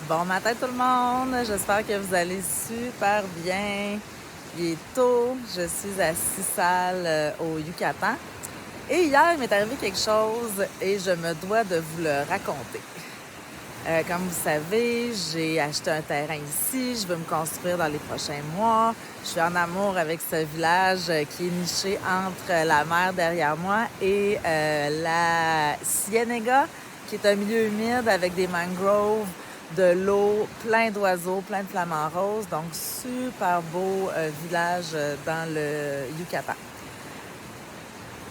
Bon matin tout le monde, j'espère que vous allez super bien. Il est tôt, je suis à Sisal au Yucatan. Et hier, il m'est arrivé quelque chose et je me dois de vous le raconter. Comme vous savez, j'ai acheté un terrain ici, je veux me construire dans les prochains mois. Je suis en amour avec ce village qui est niché entre la mer derrière moi et la Ciénega, qui est un milieu humide avec des mangroves, de l'eau, plein d'oiseaux, plein de flamants roses. Donc, super beau village dans le Yucatan.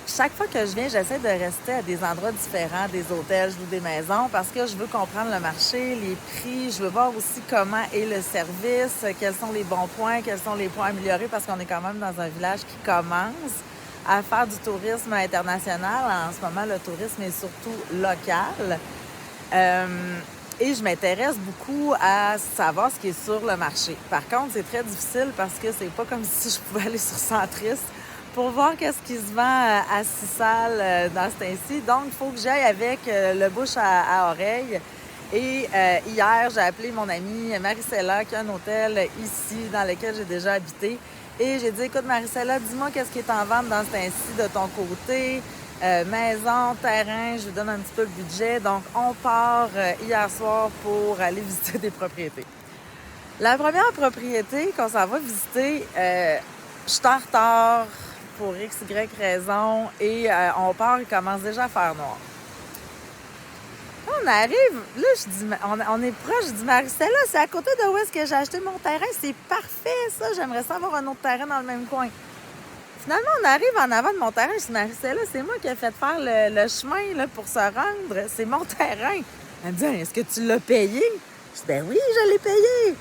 Chaque fois que je viens, j'essaie de rester à des endroits différents, des hôtels, je loue des maisons, parce que je veux comprendre le marché, les prix, je veux voir aussi comment est le service, quels sont les bons points, quels sont les points améliorés, parce qu'on est quand même dans un village qui commence à faire du tourisme international. En ce moment, le tourisme est surtout local. Et je m'intéresse beaucoup à savoir ce qui est sur le marché. Par contre, c'est très difficile parce que c'est pas comme si je pouvais aller sur Centris pour voir qu'est-ce qui se vend à Sisal dans ce temps-ci. Donc, il faut que j'aille avec le bouche à oreille. Et hier, j'ai appelé mon amie Maricela, qui a un hôtel ici dans lequel j'ai déjà habité. Et j'ai dit, écoute Maricela, dis-moi qu'est-ce qui est en vente dans ce temps-ci de ton côté. Maison, terrain, je vous donne un petit peu le budget. Donc, on part hier soir pour aller visiter des propriétés. La première propriété qu'on s'en va visiter, je suis en retard pour X, Y raison et on part, il commence déjà à faire noir. Là, on arrive, là, je dis, on est proche, je dis, Maricela, c'est à côté de où est-ce que j'ai acheté mon terrain, c'est parfait ça, j'aimerais ça avoir un autre terrain dans le même coin. Finalement, on arrive en avant de mon terrain. Je dis, Maricela, c'est moi qui ai fait faire le chemin là, pour se rendre. C'est mon terrain. Elle me dit, est-ce que tu l'as payé? Je dis, ben oui, je l'ai payé.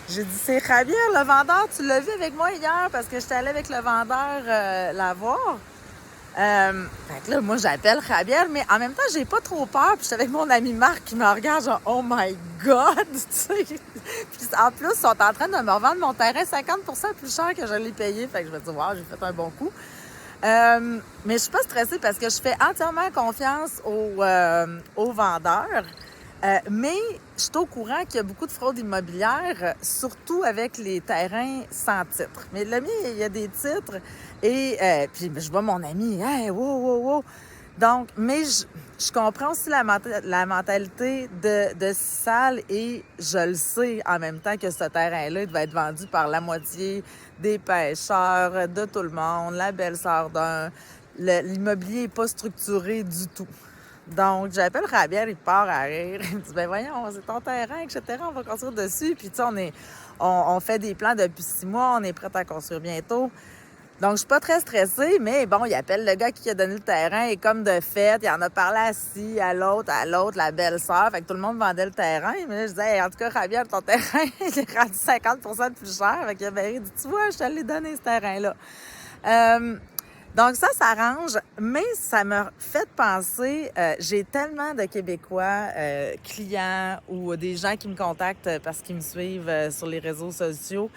J'ai dit, c'est Javier, le vendeur. Tu l'as vu avec moi hier parce que j'étais allée avec le vendeur la voir. Fait que là, moi, j'appelle Javier, mais en même temps, j'ai pas trop peur. Puis j'étais avec mon ami Marc qui me regarde, genre, oh my God! Tu sais. Puis en plus, ils sont en train de me revendre mon terrain 50% plus cher que je l'ai payé. Fait que je me dis, wow, j'ai fait un bon coup. Mais je suis pas stressée parce que je fais entièrement confiance aux vendeurs. Mais je suis au courant qu'il y a beaucoup de fraude immobilière, surtout avec les terrains sans titre. Mais le mien, il y a des titres. Et puis je vois mon ami, hey, wow. Donc, mais je comprends aussi la mentalité de Sisal et je le sais en même temps que ce terrain-là, il va être vendu par la moitié des pêcheurs, de tout le monde, la belle-sœur d'un. L'immobilier n'est pas structuré du tout. Donc, j'appelle Javier, il part à rire. Il me dit, ben voyons, c'est ton terrain, etc. On va construire dessus. Puis, tu sais, on fait des plans depuis 6 mois. On est prêt à construire bientôt. Donc, je suis pas très stressée, mais bon, il appelle le gars qui a donné le terrain et comme de fait, il en a parlé à l'autre, la belle-sœur. Fait que tout le monde vendait le terrain. Mais là, je disais, hey, en tout cas, Javier, ton terrain, il est rendu 50% de plus cher. Fait qu'il avait dit, tu vois, je te l'ai donné, ce terrain-là. Donc ça s'arrange, mais ça me fait penser, j'ai tellement de Québécois clients ou des gens qui me contactent parce qu'ils me suivent sur les réseaux sociaux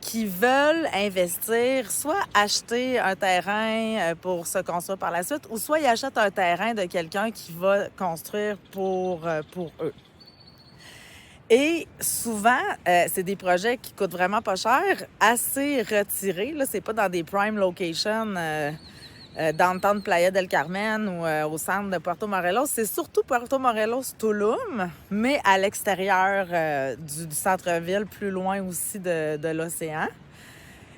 qui veulent investir, soit acheter un terrain pour se construire par la suite, ou soit ils achètent un terrain de quelqu'un qui va construire pour eux. Et souvent, c'est des projets qui coûtent vraiment pas cher, assez retirés. Là, c'est pas dans des prime locations downtown Playa del Carmen ou au centre de Puerto Morelos. C'est surtout Puerto Morelos, Tulum, mais à l'extérieur du centre-ville, plus loin aussi de l'océan.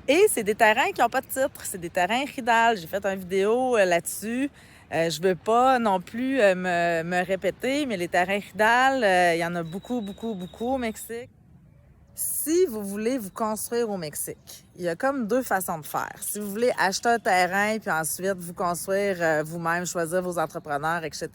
Et c'est des terrains qui n'ont pas de titre. C'est des terrains ridal. J'ai fait une vidéo là-dessus. Je veux pas non plus me répéter, mais les terrains ridal, il y en a beaucoup au Mexique. Si vous voulez vous construire au Mexique, il y a comme 2 façons de faire. Si vous voulez acheter un terrain puis ensuite vous construire vous-même, choisir vos entrepreneurs, etc.,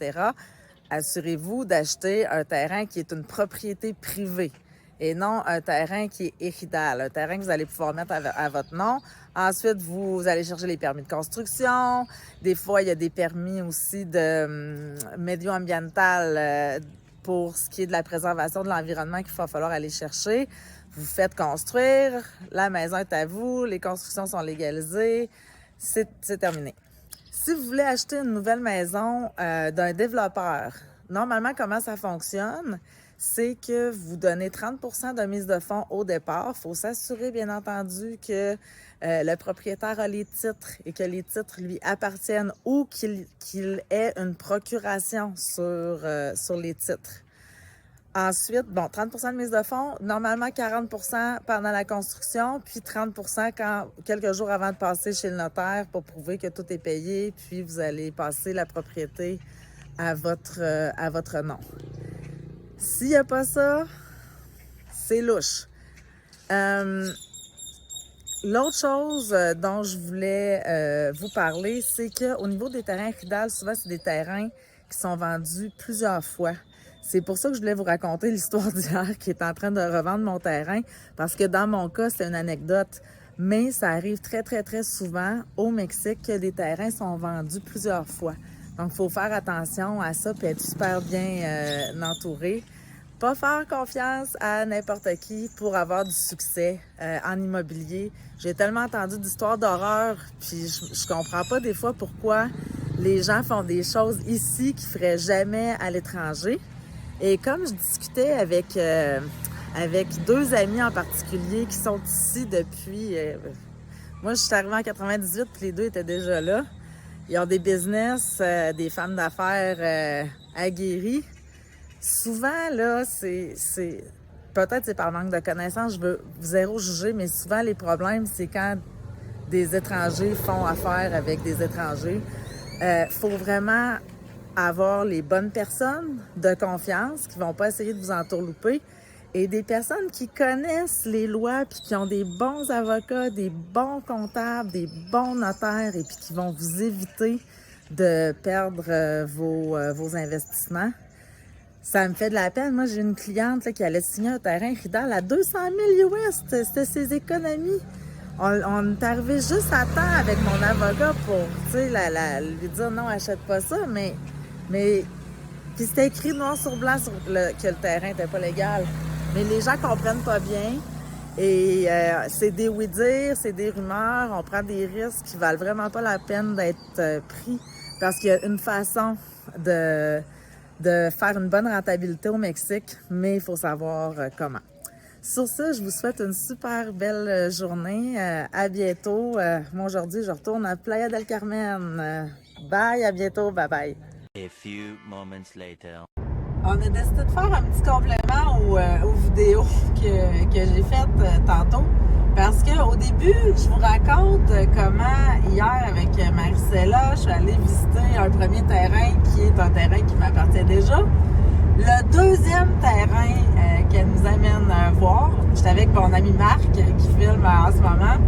assurez-vous d'acheter un terrain qui est une propriété privée et non un terrain qui est éridal, un terrain que vous allez pouvoir mettre à votre nom. Ensuite, vous allez chercher les permis de construction. Des fois, il y a des permis aussi de médio ambiental pour ce qui est de la préservation de l'environnement qu'il va falloir aller chercher. Vous faites construire, la maison est à vous, les constructions sont légalisées, c'est terminé. Si vous voulez acheter une nouvelle maison d'un développeur normalement, comment ça fonctionne, c'est que vous donnez 30% de mise de fonds au départ. Il faut s'assurer, bien entendu, que le propriétaire a les titres et que les titres lui appartiennent ou qu'il ait une procuration sur les titres. Ensuite, 30% de mise de fonds, normalement 40% pendant la construction, puis 30% quelques jours avant de passer chez le notaire pour prouver que tout est payé, puis vous allez passer la propriété à votre nom. S'il n'y a pas ça, c'est louche. L'autre chose dont je voulais vous parler, c'est qu'au niveau des terrains Ridal, souvent, c'est des terrains qui sont vendus plusieurs fois. C'est pour ça que je voulais vous raconter l'histoire d'hier qui est en train de revendre mon terrain, parce que dans mon cas, c'est une anecdote. Mais ça arrive très, très, très souvent au Mexique que des terrains sont vendus plusieurs fois. Donc, il faut faire attention à ça et être super bien entouré. Pas faire confiance à n'importe qui pour avoir du succès en immobilier. J'ai tellement entendu d'histoires d'horreur, puis je comprends pas des fois pourquoi les gens font des choses ici qu'ils feraient jamais à l'étranger. Et comme je discutais avec deux amis en particulier qui sont ici depuis... moi, je suis arrivée en 98, puis les deux étaient déjà là. Ils ont des business, des femmes d'affaires aguerries. Souvent, là, peut-être c'est par manque de connaissances, je veux zéro juger, mais souvent, les problèmes, c'est quand des étrangers font affaire avec des étrangers. Faut vraiment avoir les bonnes personnes de confiance qui vont pas essayer de vous entourlouper et des personnes qui connaissent les lois puis qui ont des bons avocats, des bons comptables, des bons notaires et puis qui vont vous éviter de perdre vos investissements. Ça me fait de la peine. Moi, j'ai une cliente là, qui allait signer un terrain Ridal à 200 000 US. C'était ses économies. On est arrivé juste à temps avec mon avocat pour, lui dire non, achète pas ça, mais puis c'était écrit noir sur blanc que le terrain n'était pas légal. Mais les gens comprennent pas bien. Et c'est des oui-dire, c'est des rumeurs. On prend des risques qui valent vraiment pas la peine d'être pris parce qu'il y a une façon de faire une bonne rentabilité au Mexique, mais il faut savoir comment. Sur ça, je vous souhaite une super belle journée. À bientôt. Moi, aujourd'hui, je retourne à Playa del Carmen. Bye, à bientôt. Bye-bye. A few moments later. On a décidé de faire un petit complément aux vidéos que j'ai faites tantôt. Parce qu'au début, je vous raconte comment, hier, avec Maricela, je suis allée visiter un premier terrain qui est un terrain qui m'appartient déjà. Le deuxième terrain qu'elle nous amène voir, j'étais avec mon ami Marc qui filme en ce moment.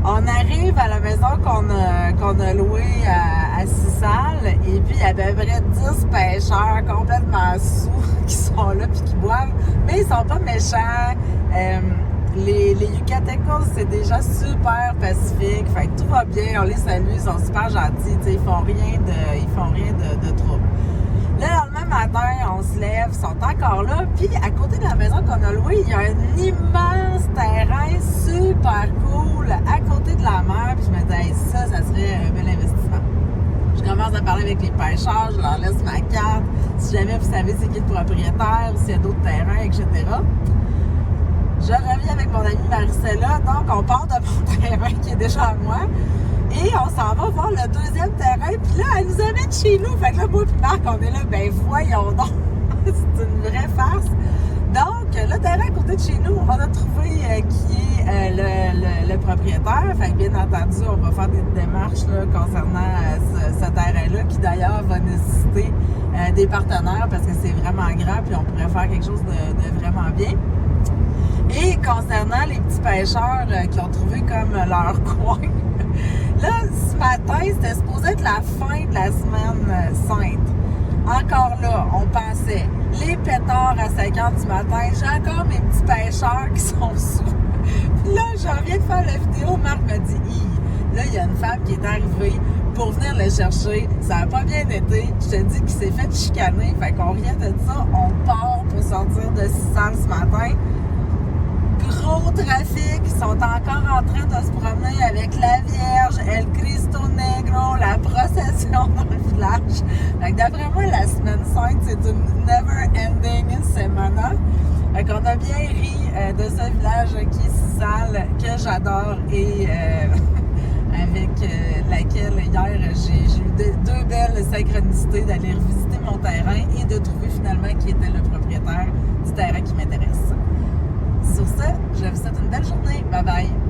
On arrive à la maison qu'on a louée à Sisal et puis il y avait à peu près 10 pêcheurs complètement sous qui sont là puis qui boivent, mais ils sont pas méchants. Les Yucatecos, c'est déjà super pacifique, fait que tout va bien, on les salue, ils sont super gentils, ils font rien de trouble. Le lendemain matin, on se lève, ils sont encore là, puis à côté de la maison qu'on a louée, il y a un immense terrain super cool à côté de la mer, puis je me disais, ça serait un bel investissement. Je commence à parler avec les pêcheurs, je leur laisse ma carte, si jamais vous savez c'est qui le propriétaire, s'il y a d'autres terrains, etc. Je reviens avec mon amie Maricela, donc on part de mon terrain qui est déjà à moi. Et on s'en va voir le deuxième terrain. Puis là, elle nous amène chez nous. Fait que là, moi et Marc, on est là, ben voyons donc. C'est une vraie farce. Donc, le terrain à côté de chez nous, on a trouvé qui est le propriétaire. Fait que bien entendu, on va faire des démarches là, concernant ce terrain-là, qui d'ailleurs va nécessiter des partenaires parce que c'est vraiment grand puis on pourrait faire quelque chose de vraiment bien. Et concernant les petits pêcheurs qui ont trouvé comme leur coin, là, ce matin, c'était supposé être la fin de la semaine sainte. Encore là, on pensait, les pétards à 5 h du matin, j'ai encore mes petits pêcheurs qui sont sous. Puis là, je reviens de faire la vidéo, Marc me dit, là, il y a une femme qui est arrivée pour venir le chercher. Ça n'a pas bien été. Je te dis qu'il s'est fait chicaner. Fait qu'on rien de ça. On part pour sortir de Sisal ce matin. gros trafic. Ils sont encore en train de se promener avec la Vierge, El Cristo Negro, la procession dans le village. Donc, d'après moi, la semaine 5, c'est une never-ending semana. On a bien ri de ce village qui est si sale, que j'adore et avec laquelle hier j'ai eu deux belles synchronicités d'aller revisiter mon terrain et de trouver finalement qui était le propriétaire du terrain qui m'intéresse. Sur ce, je vous souhaite une belle journée. Bye bye!